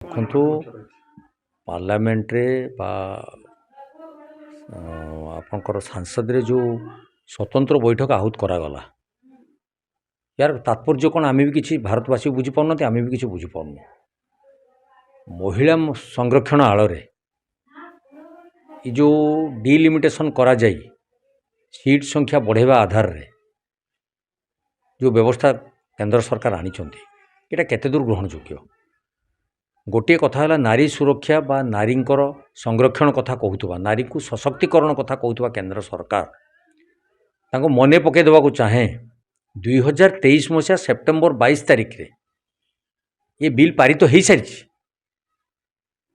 ଦେଖନ୍ତୁ ପାର୍ଲାମେଣ୍ଟରେ ବା ଆପଣଙ୍କର ସାଂସଦରେ ଯେଉଁ ସ୍ୱତନ୍ତ୍ର ବୈଠକ ଆହୁତ କରାଗଲା, यार तात्पर्य कौन आम भी किसी भारतवासी बुझीपार आम भी किसी बुझीपारु। महिला संरक्षण आଳରେ ये जो डिलिमिटेशन करा जाई सीट संख्या बढ़ेवा आधार रे जो व्यवस्था केंद्र सरकार आनी यहाँ केते दूर ग्रहण योग्य। गोटे कथा है नारी सुरक्षा बा नारींकर संरक्षण कथा कहूथुबा नारी को सशक्तिकरण कथा कहूथुबा केंद्र सरकार तांको मने पके देवा को चाहे 2023 मसीहा सेप्टेम्बर 22 तारिख रे ये बिल पारित हो सारी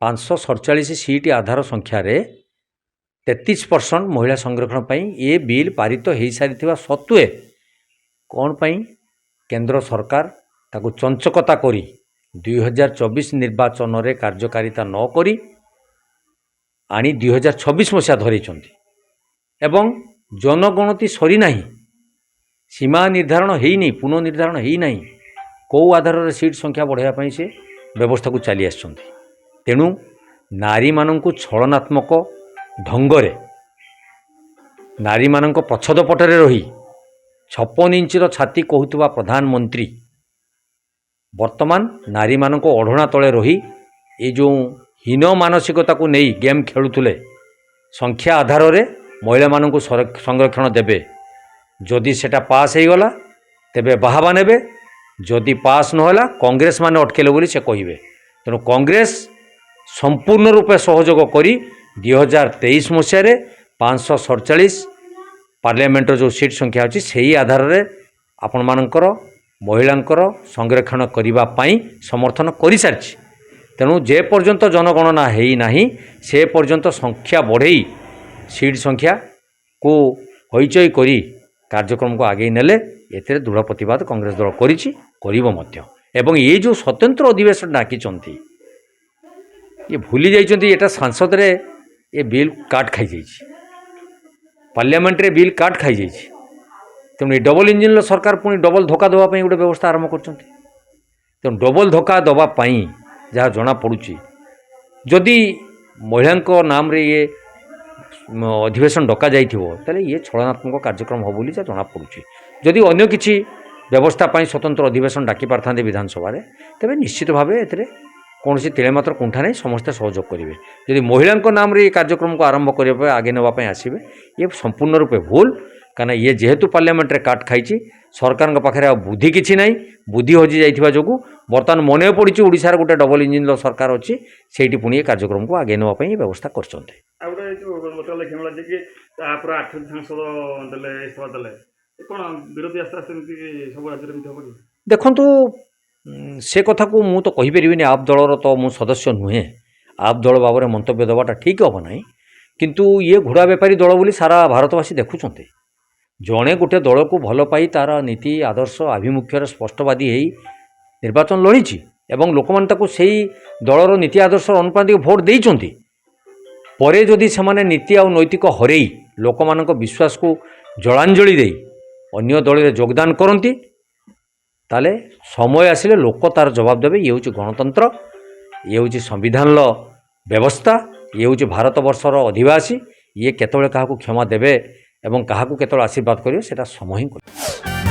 547 सीट आधार संख्या रे 33% महिला संरक्षण पर ये बिल पारित हो सारी सत्वे कौन पाई केंद्र सरकार ताको चंचकता करी 2024 निर्वाचन रे कार्यकारिता न करी आनी 2026 मसीहा धरैछंती एवं जनगणति सरी नाही सीमा निर्धारण है नहीं पुनर्निर्धारण है नहीं कौ आधार सीट संख्या बढ़ावाई से व्यवस्था को चली आसुँच। तेणु नारी मानक छलनात्मक ढंगरे नारी मानक पछद पटरे रही 56 इंचर छाती कहूथुबा प्रधानमंत्री वर्तमान नारी मानक ओढ़णा तले रही ये जो हीन मानसिकता को नहीं गेम खेलुले संख्या आधार रे महिला मानक संरक्षण देबे जदि सेटा पास हो गला तेबे बाहाबा नेबे जदि पास नहला कांग्रेस माने अटकेले बोली से कहिबे। तेणु कांग्रेस संपूर्ण रूपे सहयोग करी 2023 मसीह 547 पार्लियामेंट जो सीट संख्या अच्छी से ही आधार रे आपण मानकर महिलांकर संरक्षण करिबा पाई समर्थन करि सारछि। तेणु जे पर्यंत जनगणना है नाही से पर्यंत संख्या बढ़ई सीट संख्या को होइचई करी कार्यक्रम को आगे नेले एते दृढ़ प्रतिवाद कांग्रेस दल करिछि करिबो मध्य। एवं ये जो स्वतंत्र अधिवेशन डाकिचंती ये भूली जाइचंती एटा सांसद रे ये बिल काट खाई जाइछि पार्लियामेंट रे बिल काट खाई जाइछि। तेणु डबल इंजिन सरकार पुणी डबल धोका देवा गोटे व्यवस्था आरंभ करछंती। तेणु डबल धोका देवा जहाँ जना पड़ुछि जदि महिला नाम रे ये अधिवेशन डका जाइथिबो ताले ये छलनात्मक कार्यक्रम हो बोली जना पड़ुछि। जदि अन्य किछि व्यवस्था पाई स्वतंत्र अधिवेशन डाकी पारथांते विधानसभा रे तेबे निश्चित भावे एतरे कौन तिले मात्र कुंठा नहीं समस्ते सहयोग करेंगे। जदि महिला नाम रे कार्यक्रम को आरंभ करने आगे नापी आसवे ये संपूर्ण रूपे भूल कहीं ये जेहेतु पार्लियामेंट रे काट खाई सरकार पाखे बुद्धि किसी ना बुद्धि हजि जाइथिबा जोगु बर्तमान मन पड़ी ओडिशार गोटे डबल इंजिन सरकार अच्छी से पुणी कार्यक्रम को आगे नापी व्यवस्था कर। देखु से कथा को मु तो कहीपरि आप दलर तो मु सदस्य नुहे आप दल बाबर मंतव्य देवाटा ठीक हम ना किंतु ये घोड़ा बेपारी दल बोली सारा भारतवासी देखुं जड़े गोटे दल को भल पाई तार नीति आदर्श आभिमुख्यर स्पष्टवादी हो निर्वाचन लड़ी एवं लोक मैंने से दलर नीति आदर्श अनुपातिक भोट देइचंती परे जदि से नीति आ नैतिक हरई लोक मान विश्वास को जलांजलि दे अन्य दल में योगदान करती ताले समय आसिले लोक तार जवाब देवे। ये हूँ गणतंत्र ये हूँ संविधान व्यवस्था ये हूँ भारत वर्षर अधिवासी ये केतबेले काहाकू क्षमा देवे एवं काहाकू केतबेले आशीर्वाद करिवे सेटा समय ही